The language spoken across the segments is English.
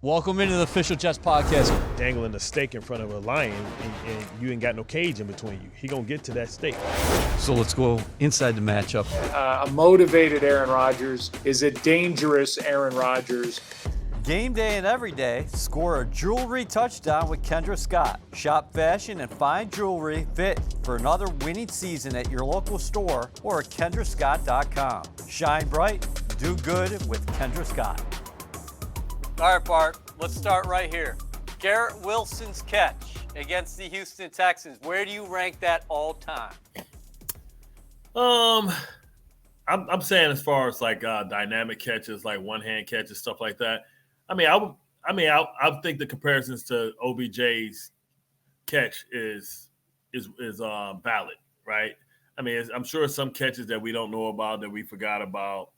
Welcome into the Official Jets podcast. Dangling a steak in front of a lion and you ain't got no cage in between you. He gonna get to that steak. So let's go inside the matchup. A motivated Aaron Rodgers is a dangerous Aaron Rodgers. Game day and every day, score a jewelry touchdown with Kendra Scott. Shop fashion and fine jewelry fit for another winning season at your local store or at kendrascott.com. Shine bright, do good with Kendra Scott. All right, Bart, let's start right here. Garrett Wilson's catch against the Houston Texans. Where do you rank that all time? I'm saying as far as like dynamic catches, like one-hand catches, stuff like that. I think the comparisons to OBJ's catch is valid, right? I mean, I'm sure some catches that we don't know about, that we forgot about,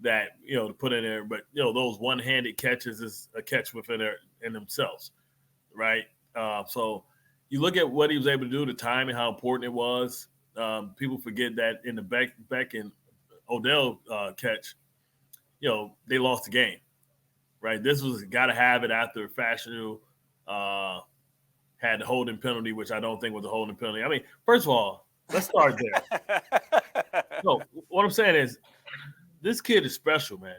that to put in there, but those one-handed catches is a catch within in themselves, right? So you look at what he was able to do, the time and how important it was. People forget that in the Beck and Odell catch, they lost the game, right? This was got to have it after Fashanu had the holding penalty, which I don't think was a holding penalty. I mean, first of all, let's start there. No, what I'm saying is, this kid is special, man.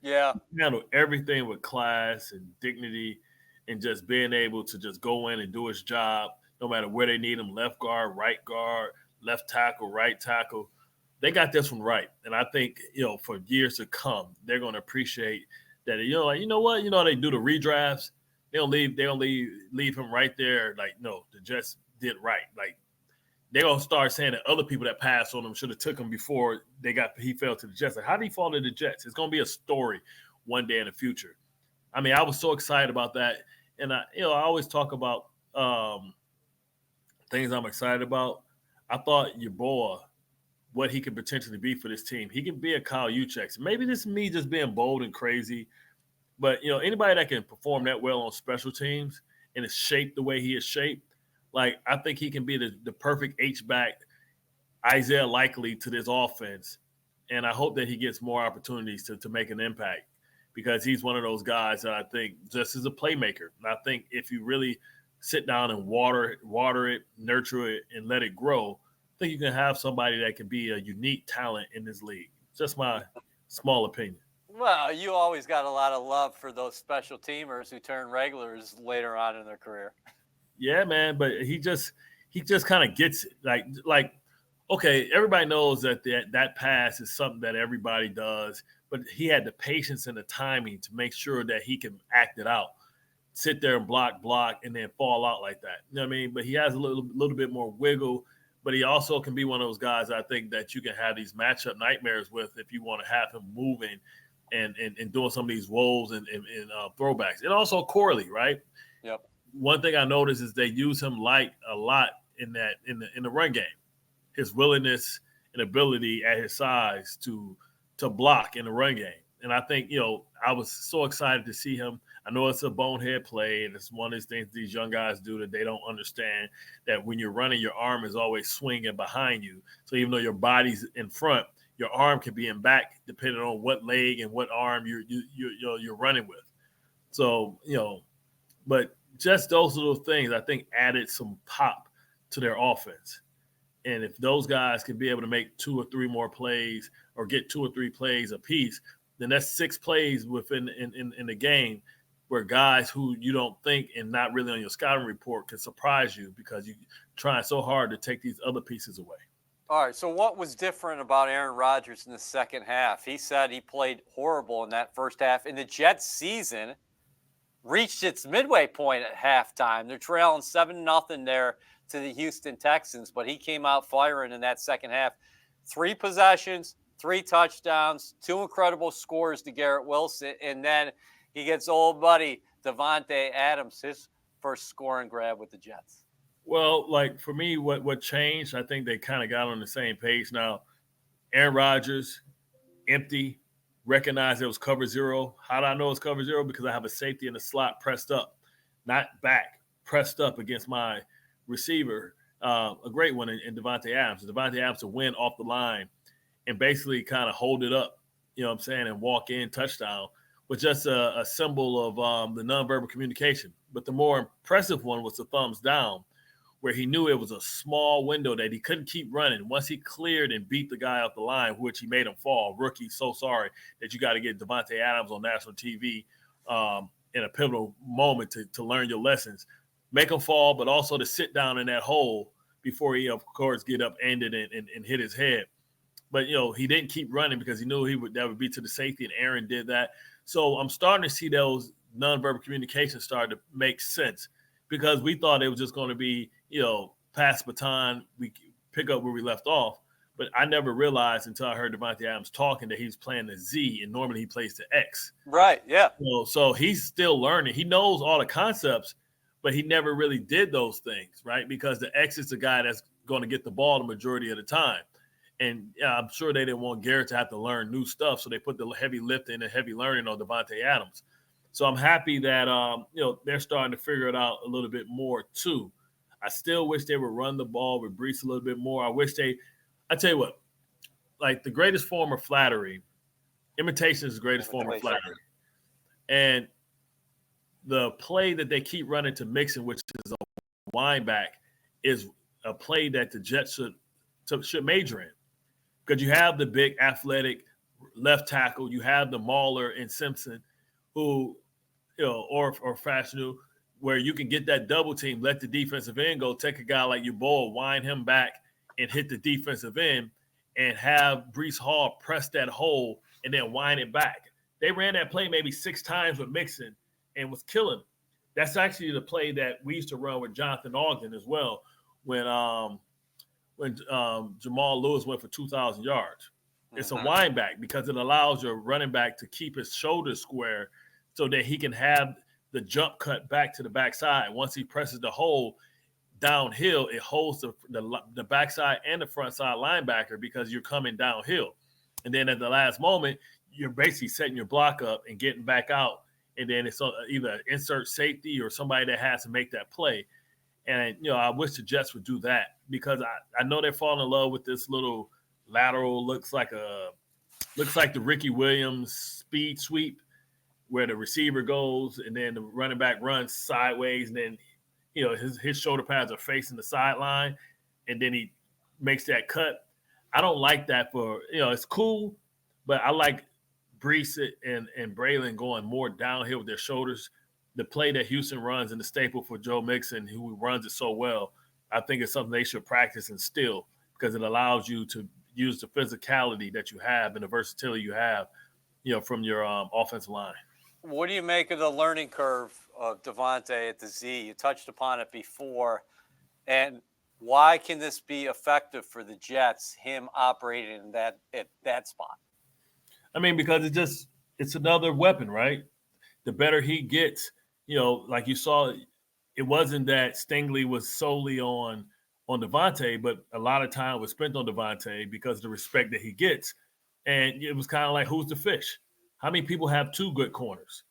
Yeah. He handled everything with class and dignity and just being able to just go in and do his job no matter where they need him, left guard, right guard, left tackle, right tackle. They got this one right. And I think, for years to come, they're going to appreciate that. They do the redrafts. They don't leave him right there. Like, no, the Jets did right. Like, they're going to start saying that other people that passed on him should have took him before he fell to the Jets. Like, how did he fall to the Jets? It's going to be a story one day in the future. I mean, I was so excited about that. And, I always talk about things I'm excited about. I thought Yeboah, what he could potentially be for this team. He can be a Kyle Juszczyk. Maybe this is me just being bold and crazy. But, anybody that can perform that well on special teams and is shaped the way he is shaped, like, I think he can be the perfect H-back, Isaiah Likely to this offense. And I hope that he gets more opportunities to make an impact, because he's one of those guys that I think just is a playmaker. And I think if you really sit down and water it, nurture it, and let it grow, I think you can have somebody that can be a unique talent in this league. Just my small opinion. Well, you always got a lot of love for those special teamers who turn regulars later on in their career. Yeah, man, but he just kind of gets it. Like, okay, everybody knows that pass is something that everybody does, but he had the patience and the timing to make sure that he can act it out, sit there and block, and then fall out like that. You know what I mean? But he has a little bit more wiggle, but he also can be one of those guys I think that you can have these matchup nightmares with if you want to have him moving and doing some of these rolls and throwbacks. And also Corley, right? Yep. One thing I noticed is they use him a lot in the run game. His willingness and ability at his size to block in the run game. And I think, I was so excited to see him. I know it's a bonehead play, and it's one of those things these young guys do that they don't understand, that when you're running, your arm is always swinging behind you. So even though your body's in front, your arm can be in back depending on what leg and what arm you're running with. So, but just those little things, I think, added some pop to their offense. And if those guys can be able to make 2 or 3 more plays or get 2 or 3 plays apiece, then that's 6 plays within in the game where guys who you don't think and not really on your scouting report can surprise you because you're trying so hard to take these other pieces away. All right, so what was different about Aaron Rodgers in the second half? He said he played horrible in that first half. In the Jets season, reached its midway point at halftime. They're trailing 7-0 there to the Houston Texans, but he came out firing in that second half. 3 possessions, 3 touchdowns, 2 incredible scores to Garrett Wilson, and then he gets old buddy Davante Adams, his first scoring grab with the Jets. Well, like for me, what changed, I think they kind of got on the same page now. Aaron Rodgers, empty, recognized it was cover 0. How do I know it's cover 0? Because I have a safety in the slot pressed up, not back, pressed up against my receiver. A great one in Davante Adams. Davante Adams to win off the line and basically kind of hold it up, and walk in touchdown. was just a symbol of the nonverbal communication. But the more impressive one was the thumbs down, where he knew it was a small window that he couldn't keep running. Once he cleared and beat the guy off the line, which he made him fall, rookie, so sorry that you got to get Devontae Adams on national TV in a pivotal moment to learn your lessons. Make him fall, but also to sit down in that hole before he, of course, get upended and hit his head. But, he didn't keep running because he knew that would be to the safety, and Aaron did that. So I'm starting to see those nonverbal communications start to make sense, because we thought it was just going to be, pass baton, we pick up where we left off. But I never realized until I heard Devontae Adams talking that he was playing the Z, and normally he plays the X. Right, yeah. So he's still learning. He knows all the concepts, but he never really did those things, right? Because the X is the guy that's going to get the ball the majority of the time. And I'm sure they didn't want Garrett to have to learn new stuff, so they put the heavy lifting and heavy learning on Devontae Adams. So I'm happy that they're starting to figure it out a little bit more too. I still wish they would run the ball with Brees a little bit more. I tell you what, like the greatest form of flattery, imitation is the greatest form of flattery. And the play that they keep running to Mixon, which is a wind back, is a play that the Jets should major in. Because you have the big athletic left tackle, you have the Mauler and Simpson, who, or Fashanu, where you can get that double team, let the defensive end go, take a guy like your Bowl, wind him back and hit the defensive end, and have Brees Hall press that hole and then wind it back. They ran that play maybe 6 times with Mixon and was killing him. That's actually the play that we used to run with Jonathan Ogden as well when Jamal Lewis went for 2,000 yards. It's a wind back because it allows your running back to keep his shoulders square so that he can have the jump cut back to the backside. Once he presses the hole downhill, it holds the backside and the front side linebacker because you're coming downhill. And then at the last moment, you're basically setting your block up and getting back out. And then it's either insert safety or somebody that has to make that play. And, I wish the Jets would do that because I know they're falling in love with this little lateral, looks like the Ricky Williams speed sweep where the receiver goes and then the running back runs sideways and then, his shoulder pads are facing the sideline and then he makes that cut. I don't like that it's cool, but I like Brees and Braylon going more downhill with their shoulders. The play that Houston runs and the staple for Joe Mixon, who runs it so well, I think it's something they should practice and still because it allows you to use the physicality that you have and the versatility you have, from your offensive line. What do you make of the learning curve of Devontae at the Z? You touched upon it before. And why can this be effective for the Jets, him operating at that spot? I mean, because it's another weapon, right? The better he gets, like you saw, it wasn't that Stingley was solely on Devontae, but a lot of time was spent on Devontae because of the respect that he gets. And it was kind of like, who's the fish? How many people have 2 good corners?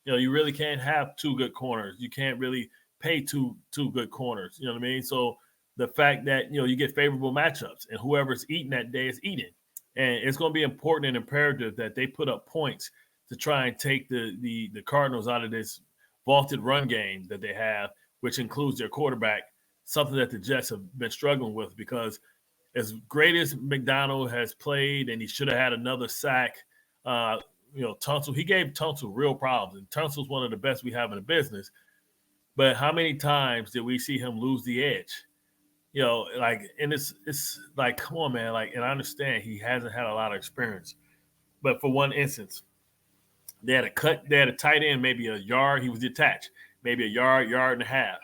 You really can't have 2 good corners. You can't really pay two good corners. You know what I mean? So the fact that, you get favorable matchups and whoever's eating that day is eating. And it's going to be important and imperative that they put up points to try and take the Cardinals out of this vaulted run game that they have, which includes their quarterback, something that the Jets have been struggling with because as great as McDonald has played and he should have had another sack, Tunsil, he gave Tunsil real problems. And Tunsil's one of the best we have in the business. But how many times did we see him lose the edge? And it's like, come on, man. And I understand he hasn't had a lot of experience. But for one instance, they had a tight end, maybe a yard. He was detached, maybe a yard and a half.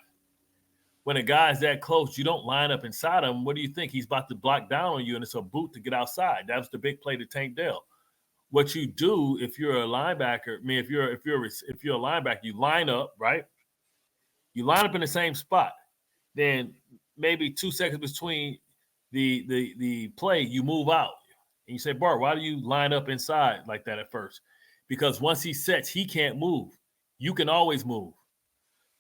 When a guy's that close, you don't line up inside him. What do you think? He's about to block down on you, and it's a boot to get outside. That was the big play to Tank Dell. What you do if you're a linebacker, if you're a linebacker, you line up, right? You line up in the same spot. Then maybe 2 seconds between the play, you move out. And you say, Bart, why do you line up inside like that at first? Because once he sets, he can't move. You can always move.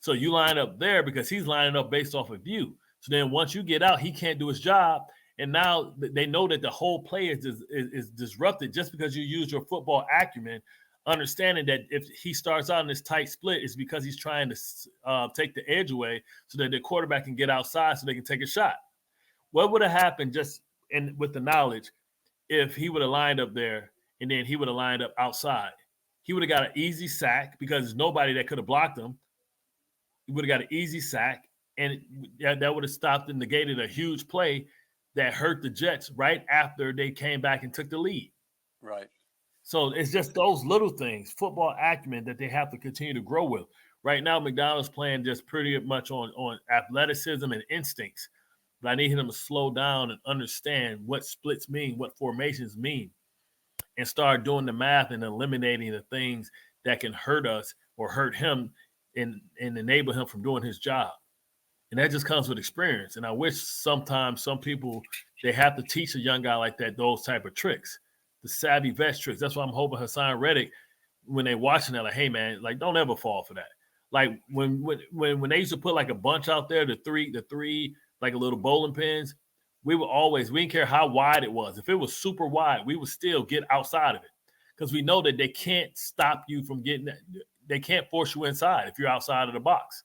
So you line up there because he's lining up based off of you. So then once you get out, he can't do his job. And now they know that the whole play is disrupted just because you use your football acumen understanding that if he starts out in this tight split, it's because he's trying to take the edge away so that the quarterback can get outside so they can take a shot. What would have happened with the knowledge if he would have lined up there and then he would have lined up outside? He would have got an easy sack because there's nobody that could have blocked him. He would have got an easy sack, and that would have stopped and negated a huge play that hurt the Jets right after they came back and took the lead. Right. So it's just those little things, football acumen, that they have to continue to grow with. Right now, McDonald's playing just pretty much on athleticism and instincts. But I need him to slow down and understand what splits mean, what formations mean, and start doing the math and eliminating the things that can hurt us or hurt him and enable him from doing his job. And that just comes with experience. And I wish sometimes some people, they have to teach a young guy like that those type of tricks, the savvy vets tricks. That's why I'm hoping Hassan Reddick, when they're watching that, like, hey, man, like, don't ever fall for that. Like when they used to put like a bunch out there, the three, like a little bowling pins, we didn't care how wide it was. If it was super wide, we would still get outside of it because we know that they can't stop you from getting that. They can't force you inside if you're outside of the box.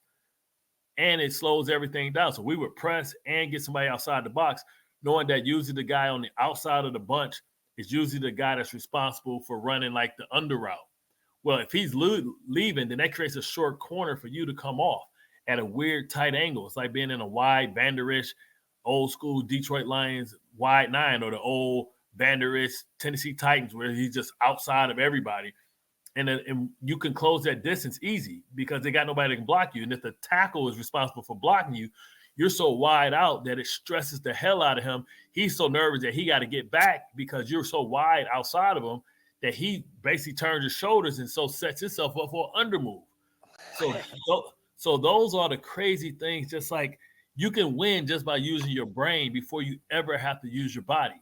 And it slows everything down. So we would press and get somebody outside the box, knowing that usually the guy on the outside of the bunch is usually the guy that's responsible for running like the under route. Well, if he's leaving, then that creates a short corner for you to come off at a weird tight angle. It's like being in a wide Vanderish, old school Detroit Lions wide 9, or the old Vanderish Tennessee Titans where he's just outside of everybody. And you can close that distance easy because they got nobody that can block you. And if the tackle is responsible for blocking you, you're so wide out that it stresses the hell out of him. He's so nervous that he got to get back because you're so wide outside of him that he basically turns his shoulders and so sets himself up for an undermove. So those are the crazy things. Just like you can win just by using your brain before you ever have to use your body.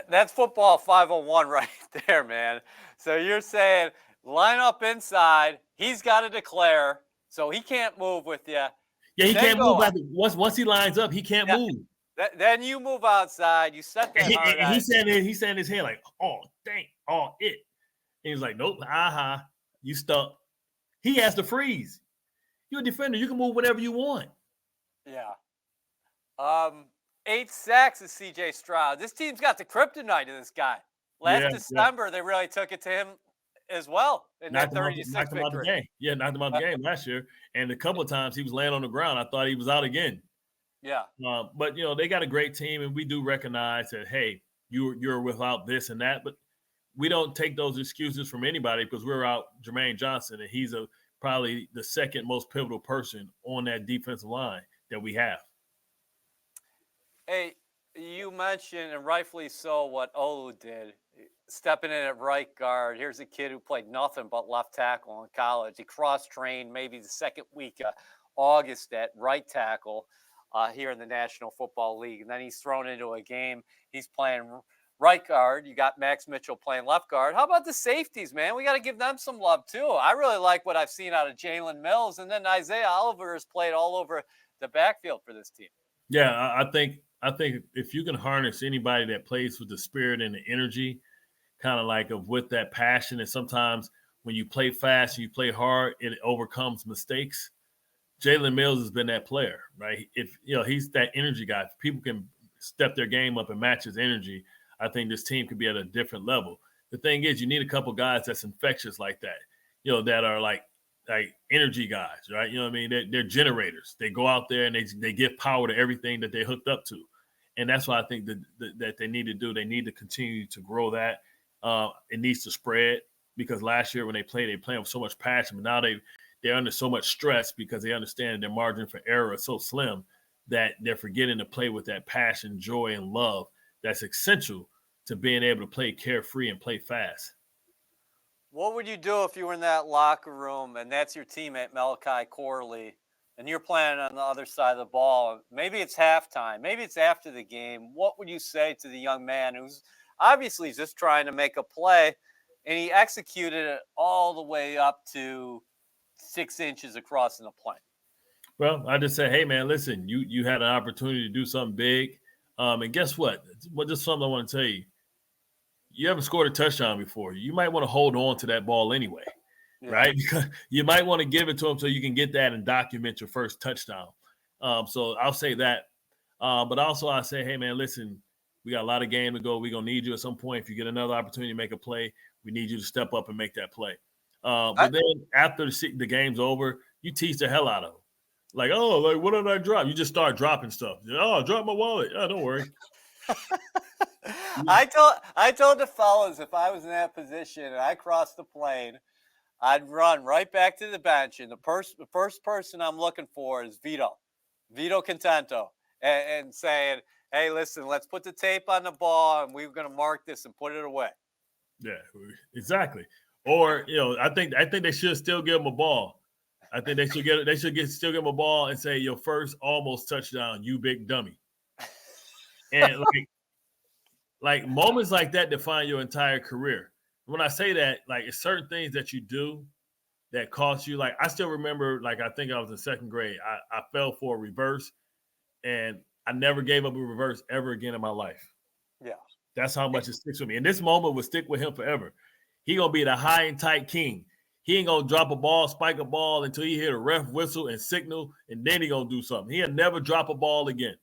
That's football 501 right there, man. So you're saying line up inside. He's got to declare, so he can't move with you. Yeah, he can't move. Once he lines up, he can't move. Then you move outside. You set that hard. And he's saying his head like, oh, dang, oh, it. And he's like, nope, you stuck. He has to freeze. You're a defender. You can move whatever you want. Yeah. 8 sacks is C.J. Stroud. This team's got the kryptonite of this guy. Last December, they really took it to him as well in that 36 victory. Yeah, knocked him out the game last year. And a couple of times he was laying on the ground. I thought he was out again. Yeah. But, they got a great team, and we do recognize that, hey, you're without this and that. But we don't take those excuses from anybody because we're out Jermaine Johnson, and he's probably the second most pivotal person on that defensive line that we have. Hey, you mentioned, and rightfully so, what Olu did, stepping in at right guard. Here's a kid who played nothing but left tackle in college. He cross-trained maybe the second week of August at right tackle here in the National Football League. And then he's thrown into a game. He's playing right guard. You got Max Mitchell playing left guard. How about the safeties, man? We got to give them some love, too. I really like what I've seen out of Jalen Mills. And then Isaiah Oliver has played all over the backfield for this team. Yeah, I think if you can harness anybody that plays with the spirit and the energy, kind of like with that passion, and sometimes when you play fast and you play hard, it overcomes mistakes. Jalen Mills has been that player, right? If he's that energy guy. If people can step their game up and match his energy, I think this team could be at a different level. The thing is, you need a couple guys that's infectious like that, that are like energy guys, right? You know what I mean? They're generators. They go out there and they give power to everything that they hooked up to. And that's what I think that they need to do. They need to continue to grow that. It needs to spread because last year when they played with so much passion, but now they're under so much stress because they understand their margin for error is so slim that they're forgetting to play with that passion, joy, and love that's essential to being able to play carefree and play fast. What would you do if you were in that locker room and that's your teammate, Malachi Corley, and you're playing on the other side of the ball? Maybe it's halftime. Maybe it's after the game. What would you say to the young man who's obviously just trying to make a play, and he executed it all the way up to 6 inches across in the plane? Well, I just say, hey, man, listen, you had an opportunity to do something big. And guess what? Just something I want to tell you. you haven't scored a touchdown before. You might want to hold on to that ball anyway, right? Because you might want to give it to him so you can get that and document your first touchdown. So I'll say that. But also I say, hey, man, listen, we got a lot of game to go. We're going to need you at some point. If you get another opportunity to make a play, we need you to step up and make that play. But then after the game's over, you tease the hell out of them. Like, oh, like, what did I drop? You just start dropping stuff. Oh, I dropped my wallet. Oh, don't worry. I told the fellas if I was in that position and I crossed the plane, I'd run right back to the bench, and the first person I'm looking for is Vito Contento, and saying, hey, listen, let's put the tape on the ball, and we're going to mark this and put it away. Yeah, exactly. Or, I think they should still give him a ball. I think they should still give him a ball and say, your first almost touchdown, you big dummy. And like moments like that define your entire career. When I say that, like, it's certain things that you do that cost you. Like, I still remember, like, I think I was in second grade. I fell for a reverse, and I never gave up a reverse ever again in my life. Yeah. That's how much it sticks with me. And this moment will stick with him forever. He going to be the high and tight king. He ain't going to drop a ball, spike a ball until he hear the ref whistle and signal, and then he going to do something. He'll never drop a ball again.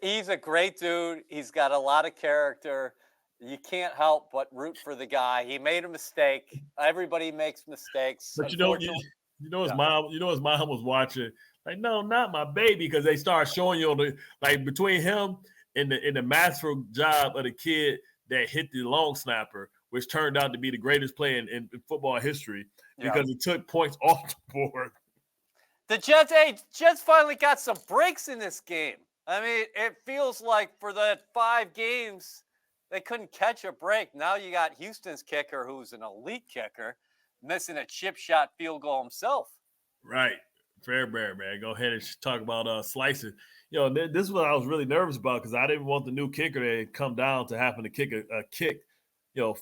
He's a great dude. He's got a lot of character. You can't help but root for the guy. He made a mistake. Everybody makes mistakes. But his mom was watching. Like, no, not my baby, because they start showing you between him and the masterful job of the kid that hit the long snapper, which turned out to be the greatest play in football history because it took points off the board. The Jets finally got some breaks in this game. I mean, it feels like for the 5 games, they couldn't catch a break. Now you got Houston's kicker, who's an elite kicker, missing a chip shot field goal himself. Right. Fairbear, man. Go ahead and talk about slicing. This is what I was really nervous about, because I didn't want the new kicker to come down to having to kick a kick,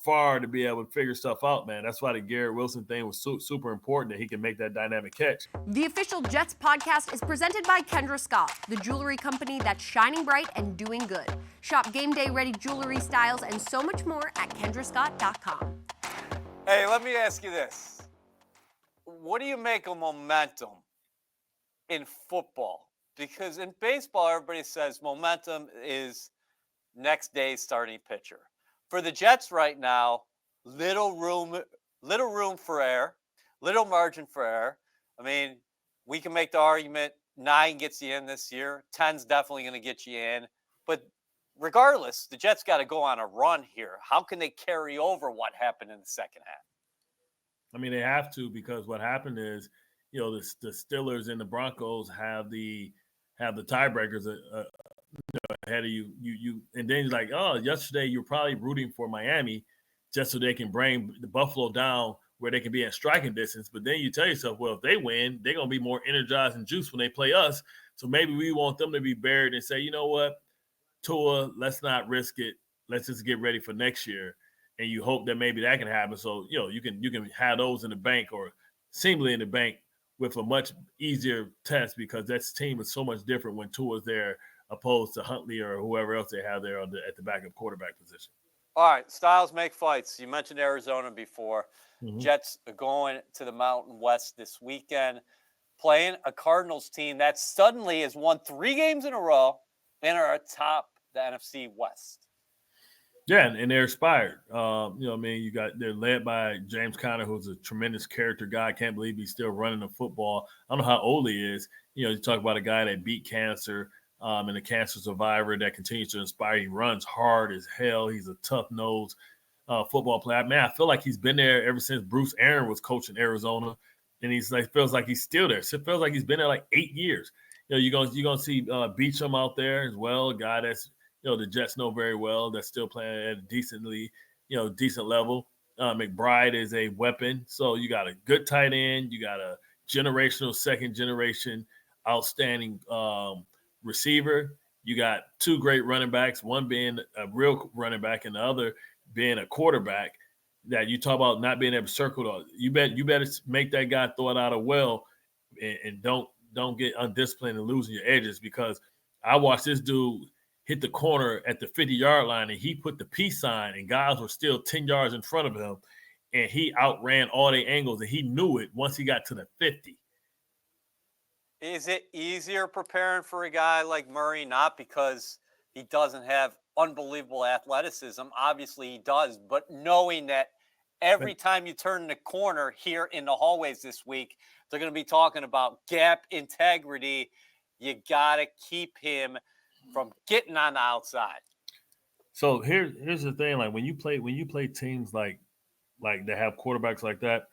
far to be able to figure stuff out, man. That's why the Garrett Wilson thing was super important, that he can make that dynamic catch. The official Jets podcast is presented by Kendra Scott, the jewelry company that's shining bright and doing good. Shop game day ready jewelry styles and so much more at kendrascott.com. Hey, let me ask you this. What do you make of momentum in football? Because in baseball, everybody says momentum is next day's starting pitcher. For the Jets right now, little room for error, little margin for error. I mean, we can make the argument 9 gets you in this year, 10's definitely going to get you in. But regardless, the Jets got to go on a run here. How can they carry over what happened in the second half? I mean, they have to, because what happened is, the Steelers and the Broncos have the tiebreakers ahead of you, and then you're like, oh, yesterday you're probably rooting for Miami just so they can bring the Buffalo down where they can be in striking distance. But then you tell yourself, well, if they win, they're going to be more energized and juiced when they play us. So maybe we want them to be buried and say, you know what, Tua, let's not risk it. Let's just get ready for next year. And you hope that maybe that can happen. So, you can have those in the bank, or seemingly in the bank, with a much easier test, because that team is so much different when Tua's there opposed to Huntley or whoever else they have there at the backup quarterback position. All right, styles make fights. You mentioned Arizona before. Mm-hmm. Jets are going to the Mountain West this weekend, playing a Cardinals team that suddenly has won 3 games in a row and are atop the NFC West. Yeah, and they're inspired. They're led by James Conner, who's a tremendous character guy. I can't believe he's still running the football. I don't know how old he is. You talk about a guy that beat cancer, and a cancer survivor that continues to inspire. He runs hard as hell. He's a tough-nosed football player. Man, I feel like he's been there ever since Bruce Aaron was coaching Arizona, and feels like he's still there. It feels like he's been there like 8 years. You're gonna see Beachum out there as well, a guy that's the Jets know very well, that's still playing at a decent level. McBride is a weapon. So you got a good tight end. You got a generational, second generation, outstanding receiver. You got 2 great running backs, one being a real running back and the other being a quarterback. That you talk about not being able to circle. You better make that guy throw it out of well, and don't get undisciplined and losing your edges, because I watched this dude hit the corner at the 50-yard line, and he put the peace sign, and guys were still 10 yards in front of him, and he outran all the angles, and he knew it once he got to the 50. Is it easier preparing for a guy like Murray? Not because he doesn't have unbelievable athleticism. Obviously he does, but knowing that every time you turn the corner here in the hallways this week, they're going to be talking about gap integrity. You got to keep him from getting on the outside. So here's the thing: like when you play teams like that have quarterbacks like that,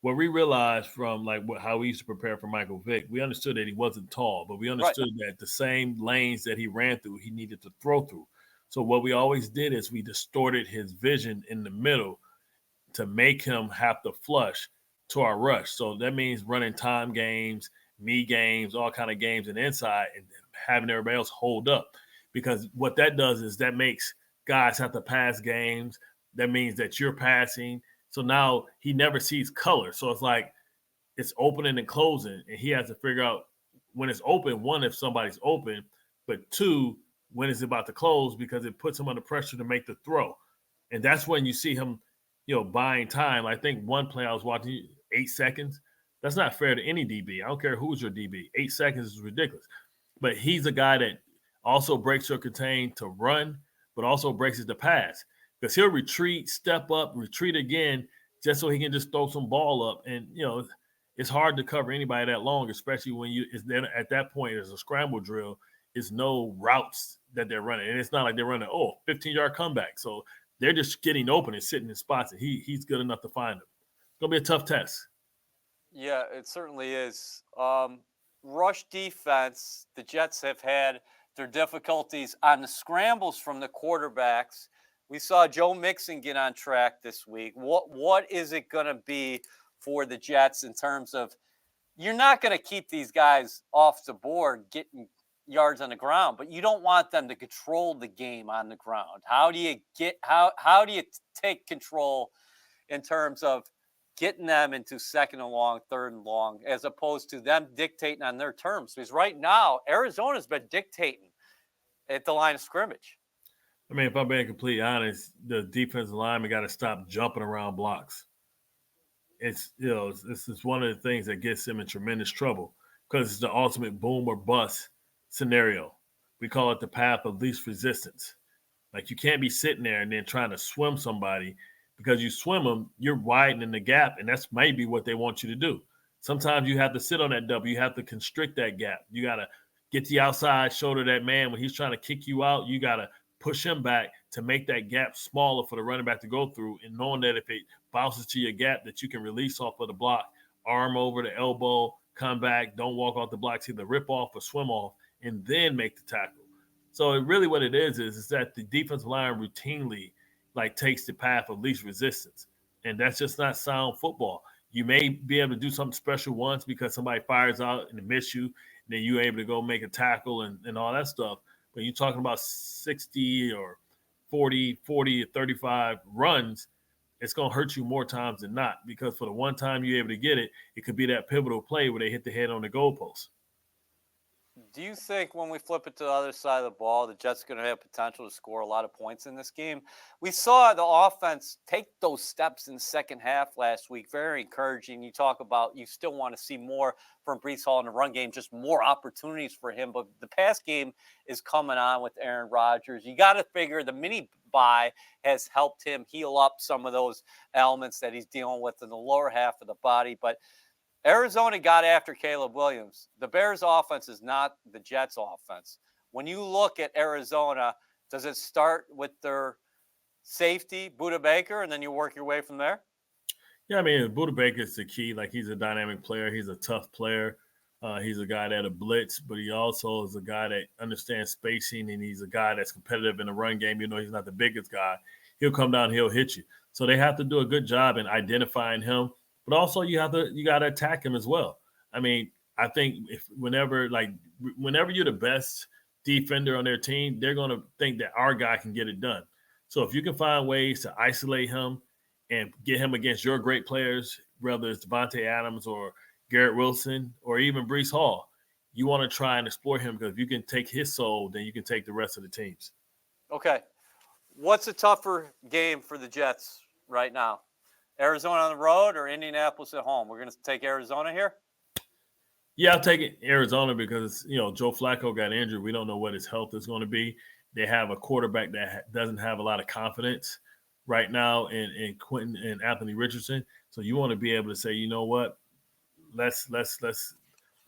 what we realized from how we used to prepare for Michael Vick, we understood that he wasn't tall, but we understood that the same lanes that he ran through, he needed to throw through. So what we always did is we distorted his vision in the middle to make him have to flush to our rush. So that means running time games, me games, all kind of games and inside, and having everybody else hold up. Because what that does is that makes guys have to pass games. That means that you're passing. So now he never sees color. So it's like it's opening and closing, and he has to figure out when it's open, one, if somebody's open, but two, when it's about to close, because it puts him under pressure to make the throw. And that's when you see him, buying time. I think one play I was watching, 8 seconds. That's not fair to any DB. I don't care who's your DB. 8 seconds is ridiculous. But he's a guy that also breaks or contain to run, but also breaks it to pass. Because he'll retreat, step up, retreat again, just so he can just throw some ball up. And, it's hard to cover anybody that long, especially when at that point, there's a scramble drill. It's no routes that they're running. And it's not like they're running, 15-yard comeback. So they're just getting open and sitting in spots, and he's good enough to find them. It's going to be a tough test. Yeah, it certainly is. Rush defense, the Jets have had their difficulties on the scrambles from the quarterbacks. We saw Joe Mixon get on track this week. What is it going to be for the Jets in terms of you're not going to keep these guys off the board getting yards on the ground, but you don't want them to control the game on the ground. How do you take control in terms of getting them into second and long, third and long, as opposed to them dictating on their terms? Because right now, Arizona's been dictating at the line of scrimmage. I mean, if I'm being completely honest, the defensive lineman got to stop jumping around blocks. It's this is one of the things that gets him in tremendous trouble because it's the ultimate boom or bust scenario. We call it the path of least resistance. Like, you can't be sitting there and then trying to swim somebody, because you swim them, you're widening the gap, and that's maybe what they want you to do. Sometimes you have to sit on that double. You have to constrict that gap. You got to get the outside shoulder of that man when he's trying to kick you out. You got to push him back to make that gap smaller for the running back to go through, and knowing that if it bounces to your gap that you can release off of the block, arm over the elbow, come back, don't walk off the blocks, either rip off or swim off, and then make the tackle. So really what it is that the defensive line routinely takes the path of least resistance. And that's just not sound football. You may be able to do something special once because somebody fires out and miss you, and then you're able to go make a tackle and all that stuff. But you're talking about 60 or 40 or 35 runs, it's going to hurt you more times than not, because for the one time you're able to get it, it could be that pivotal play where they hit the head on the goalpost. Do you think when we flip it to the other side of the ball, the Jets are going to have potential to score a lot of points in this game? We saw the offense take those steps in the second half last week. Very encouraging. You talk about you still want to see more from Breece Hall in the run game, just more opportunities for him. But the pass game is coming on with Aaron Rodgers. You got to figure the mini bye has helped him heal up some of those elements that he's dealing with in the lower half of the body. But Arizona got after Caleb Williams. The Bears' offense is not the Jets' offense. When you look at Arizona, does it start with their safety, Budda Baker, and then you work your way from there? Yeah, I mean, Budda Baker is the key. He's a dynamic player. He's a tough player. He's a guy that'll blitz, but he also is a guy that understands spacing, and he's a guy that's competitive in the run game. He's not the biggest guy. He'll come down, he'll hit you. So they have to do a good job in identifying him. But also you got to attack him as well. I mean, I think whenever you're the best defender on their team, they're going to think that our guy can get it done. So if you can find ways to isolate him and get him against your great players, whether it's Devontae Adams or Garrett Wilson or even Breece Hall, you want to try and explore him, because if you can take his soul, then you can take the rest of the teams. Okay. What's a tougher game for the Jets right now? Arizona on the road or Indianapolis at home? We're going to take Arizona here? Yeah, I'll take it Arizona because, Joe Flacco got injured. We don't know what his health is going to be. They have a quarterback that doesn't have a lot of confidence right now in Quentin and Anthony Richardson. So you want to be able to say, you know what, let's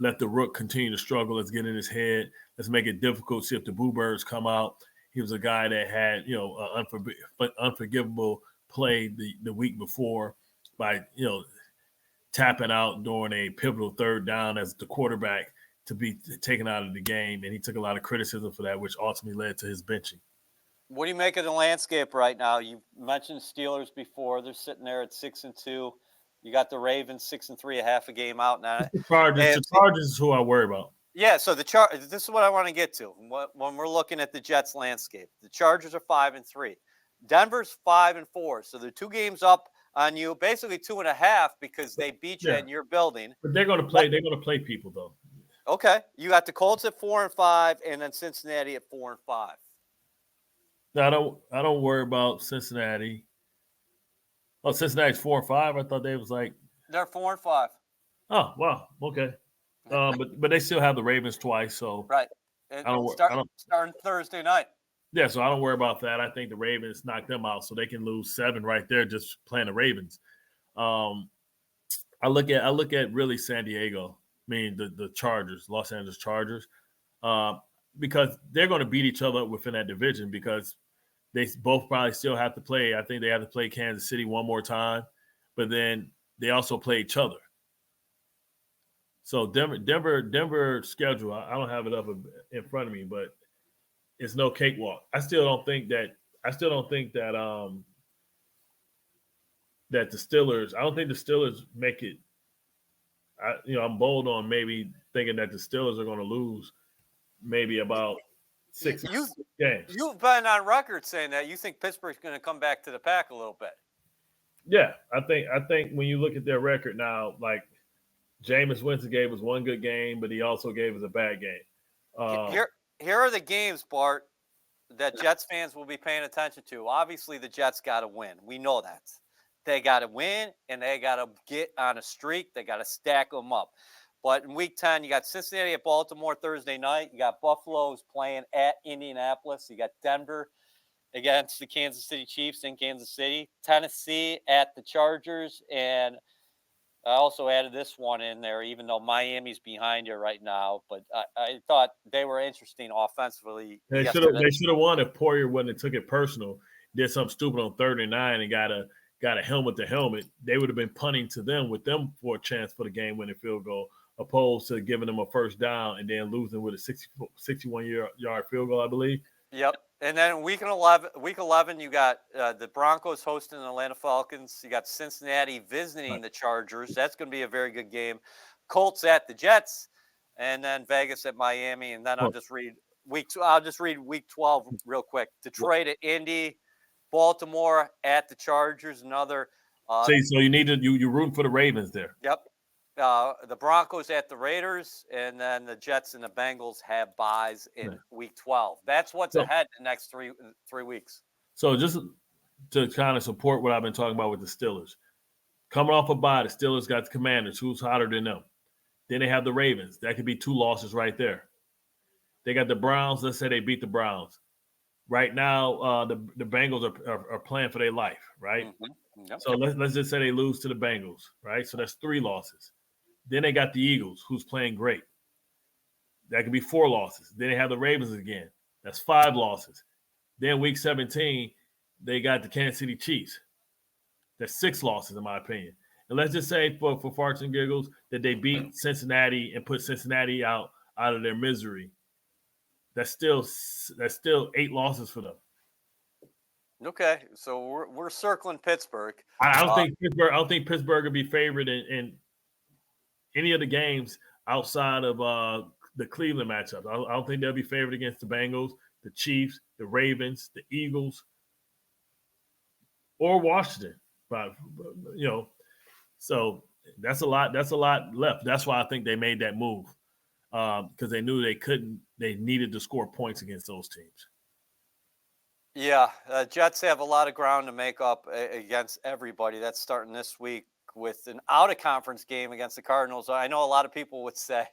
let the Rook continue to struggle. Let's get in his head. Let's make it difficult. See if the Boo Birds come out. He was a guy that had, an unforgivable play the week before by, tapping out during a pivotal third down as the quarterback to be taken out of the game. And he took a lot of criticism for that, which ultimately led to his benching. What do you make of the landscape right now? You mentioned Steelers before. They're sitting there at 6-2. You got the Ravens 6-3, a half a game out now. The Chargers is who I worry about. Yeah, so this is what I want to get to. When we're looking at the Jets landscape, the Chargers are 5-3. Denver's 5-4. So they're 2 games up on you, basically 2.5 because they beat you in your building. But they're going to play. They're going to play people though. Okay, you got the Colts at 4-5, and then Cincinnati at 4-5. No, I don't worry about Cincinnati. Oh, Cincinnati's 4-5. I thought they was like they're 4-5. Oh wow, okay. But they still have the Ravens twice, so right. And starting Thursday night. Yeah, so I don't worry about that. I think the Ravens knock them out, so they can lose 7 right there just playing the Ravens. I look at really San Diego. I mean the Chargers, Los Angeles Chargers, because they're going to beat each other up within that division because they both probably still have to play. I think they have to play Kansas City one more time, but then they also play each other. So Denver schedule, I don't have it up in front of me, but it's no cakewalk. I still don't think that that the Steelers. I don't think the Steelers make it. I'm bold on maybe thinking that the Steelers are going to lose maybe about 6 games. You've been on record saying that you think Pittsburgh's going to come back to the pack a little bit. Yeah, I think when you look at their record now, like Jameis Winston gave us one good game, but he also gave us a bad game. Here are the games, Bart, that Jets fans will be paying attention to. Obviously, the Jets got to win. We know that. They got to win, and they got to get on a streak. They got to stack them up. But in Week 10, you got Cincinnati at Baltimore Thursday night. You got Buffalo's playing at Indianapolis. You got Denver against the Kansas City Chiefs in Kansas City. Tennessee at the Chargers. And I also added this one in there, even though Miami's behind you right now. But I thought they were interesting offensively. They should have won if Poirier wouldn't have took it personal, did something stupid on 3rd and 9 and got a helmet to helmet. They would have been punting to them with them for a chance for the game-winning field goal, opposed to giving them a first down and then losing with a 61-yard field goal, I believe. Yep. And then week 11, you got the Broncos hosting the Atlanta Falcons. You got Cincinnati visiting the Chargers. That's going to be a very good game. Colts at the Jets, and then Vegas at Miami. And then I'll just read week 12 real quick. Detroit at Indy, Baltimore at the Chargers. Another. So you need to you're rooting for the Ravens there. Yep. The Broncos at the Raiders, and then the Jets and the Bengals have buys in Week 12. That's what's ahead the next three weeks. So just to kind of support what I've been talking about with the Steelers, coming off a bye, the Steelers got the Commanders, who's hotter than them. Then they have the Ravens. That could be 2 losses right there. They got the Browns. Let's say they beat the Browns. Right now, the Bengals are playing for their life, right? Mm-hmm. Yep. So let's just say they lose to the Bengals, right? So that's 3 losses. Then they got the Eagles, who's playing great. That could be 4 losses. Then they have the Ravens again. That's 5 losses. Then week 17, they got the Kansas City Chiefs. That's 6 losses, in my opinion. And let's just say for farts and giggles that they beat Cincinnati and put Cincinnati out of their misery. That's still 8 losses for them. Okay, so we're circling Pittsburgh. I don't think Pittsburgh will be favored in any of the games outside of the Cleveland matchup. I don't think they'll be favored against the Bengals, the Chiefs, the Ravens, the Eagles, or Washington. But so that's a lot left. That's why I think they made that move. because they knew they needed to score points against those teams. Yeah, Jets have a lot of ground to make up against everybody. That's starting this week with an out-of-conference game against the Cardinals. I know a lot of people would say,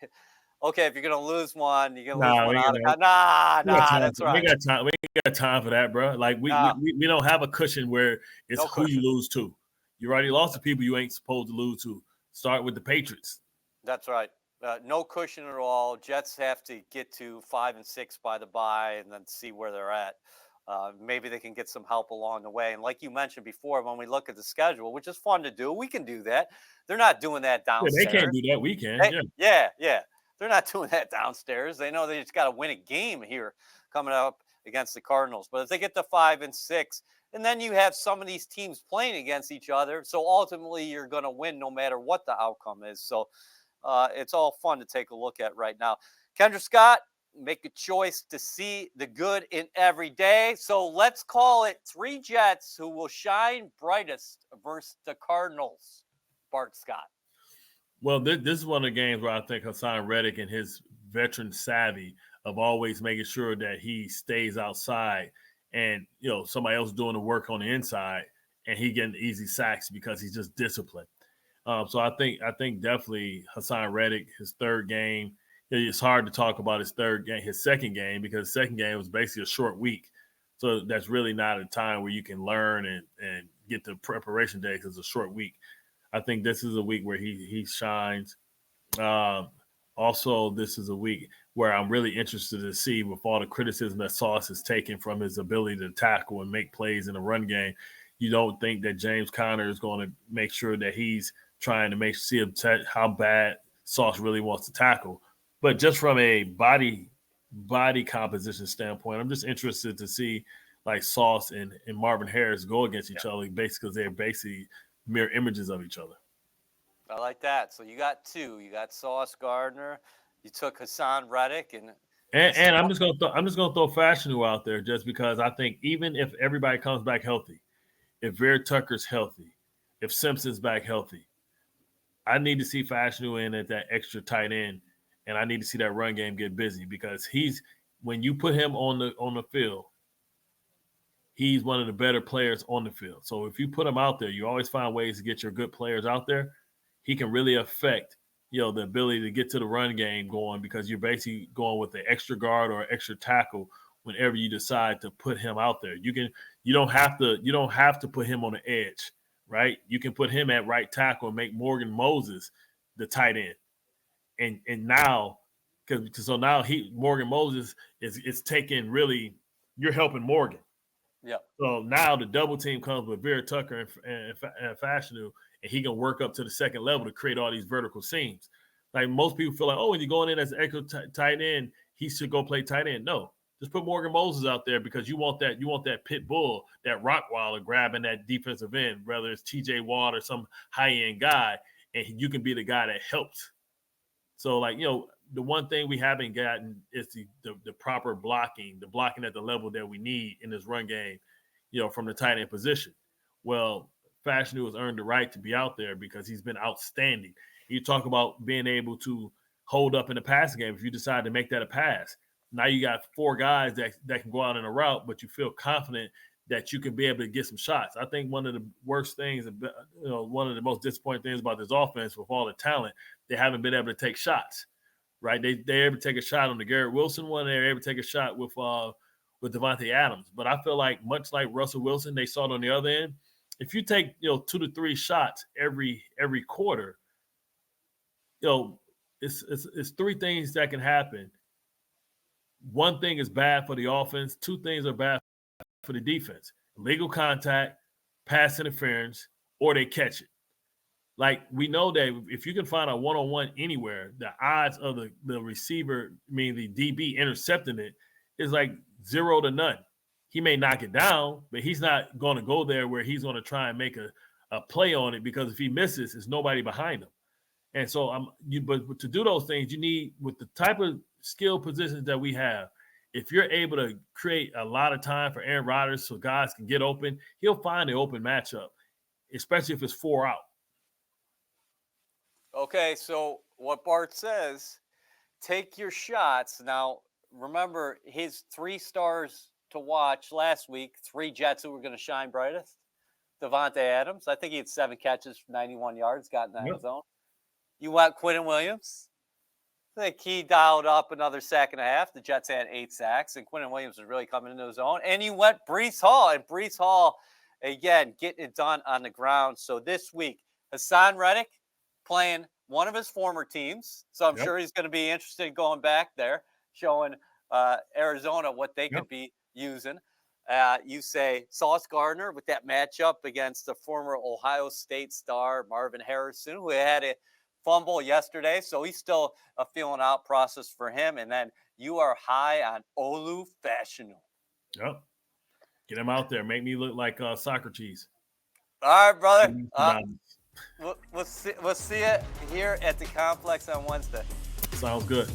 okay, if you're going to lose one, you're going to lose one out of conference. Nah, that's right. We ain't got time for that, bro. Like, we don't have a cushion where it's No who cushion. you lose to. You already lost to people you ain't supposed to lose to. Start with the Patriots. That's right. No cushion at all. Jets have to get to 5-6 by the bye and then see where they're at. Maybe they can get some help along the way. And like you mentioned before, when we look at the schedule, which is fun to do, we can do that. They're not doing that downstairs. Yeah, they can't do that. We can. Yeah. They're not doing that downstairs. They know they just got to win a game here coming up against the Cardinals. But if they get to 5-6, and then you have some of these teams playing against each other, so ultimately you're going to win no matter what the outcome is. So it's all fun to take a look at right now. Kendra Scott, make a choice to see the good in every day. So let's call it 3 Jets who will shine brightest versus the Cardinals. Bart Scott. Well, this is one of the games where I think Hassan Reddick and his veteran savvy of always making sure that he stays outside and, somebody else doing the work on the inside and he getting easy sacks because he's just disciplined. So I think definitely Hassan Reddick, his third game, it's hard to talk about his second game, because the second game was basically a short week. So that's really not a time where you can learn and get the preparation day because it's a short week. I think this is a week where he shines. Also, this is a week where I'm really interested to see, with all the criticism that Sauce has taken from his ability to tackle and make plays in the run game, you don't think that James Conner is going to make sure that he's trying to see how bad Sauce really wants to tackle. But just from a body composition standpoint, I'm just interested to see like Sauce and Marvin Harris go against each other, basically because they're basically mirror images of each other. I like that. So you got 2. You got Sauce Gardner. You took Hassan Reddick, and I'm just gonna throw Fashanu out there just because I think even if everybody comes back healthy, if Vera Tucker's healthy, if Simpson's back healthy, I need to see Fashanu in at that extra tight end. And I need to see that run game get busy, because when you put him on the field, he's one of the better players on the field. So if you put him out there, you always find ways to get your good players out there. He can really affect, the ability to get to the run game going, because you're basically going with the extra guard or extra tackle whenever you decide to put him out there. You don't have to put him on the edge, right? You can put him at right tackle and make Morgan Moses the tight end. And now, so now Morgan Moses is taking, really, you're helping Morgan. Yeah. So now the double team comes with Vera Tucker and Fashanu, and he can work up to the second level to create all these vertical seams. Like, most people feel like, when you're going in as an extra tight end, he should go play tight end. No, just put Morgan Moses out there, because you want that pit bull, that Rottweiler grabbing that defensive end, whether it's TJ Watt or some high end guy, and you can be the guy that helps. So, the one thing we haven't gotten is the proper blocking, the blocking at the level that we need in this run game, from the tight end position. Well, Fashanu has earned the right to be out there because he's been outstanding. You talk about being able to hold up in the passing game if you decide to make that a pass. Now you got 4 guys that can go out in a route, but you feel confident that you can be able to get some shots. I think one of the worst things, one of the most disappointing things about this offense, with all the talent, they haven't been able to take shots, right? They're able to take a shot on the Garrett Wilson one. They're able to take a shot with Devontae Adams. But I feel like, much like Russell Wilson, they saw it on the other end. If you take 2 to 3 shots every quarter, it's 3 things that can happen. One thing is bad for the offense. 2 things are bad for the defense: illegal contact, pass interference, or they catch it. Like, we know that if you can find a one-on-one anywhere, the odds of the receiver, the DB, intercepting it is like 0 to none. He may knock it down, but he's not going to go there where he's going to try and make a play on it, because if he misses, there's nobody behind him. And so but to do those things, you need, with the type of skill positions that we have, if you're able to create a lot of time for Aaron Rodgers so guys can get open, he'll find the open matchup, especially if it's 4 out. Okay, so what Bart says, take your shots. Now, remember his 3 stars to watch last week, 3 Jets who were going to shine brightest. Devontae Adams, I think he had 7 catches for 91 yards, got in the end zone. You went Quentin Williams. I think he dialed up another sack and a half. The Jets had 8 sacks, and Quentin Williams was really coming into his own. And you went Breece Hall, and Breece Hall, again, getting it done on the ground. So this week, Hassan Reddick playing one of his former teams. So I'm sure he's going to be interested in going back there, showing Arizona what they could be using. You say Sauce Gardner with that matchup against the former Ohio State star Marvin Harrison, who had a fumble yesterday. So he's still a feeling out process for him. And then you are high on Olu Fashanu. Yep. Get him out there. Make me look like Socrates. All right, brother. We'll see you here at the complex on Wednesday. Sounds good.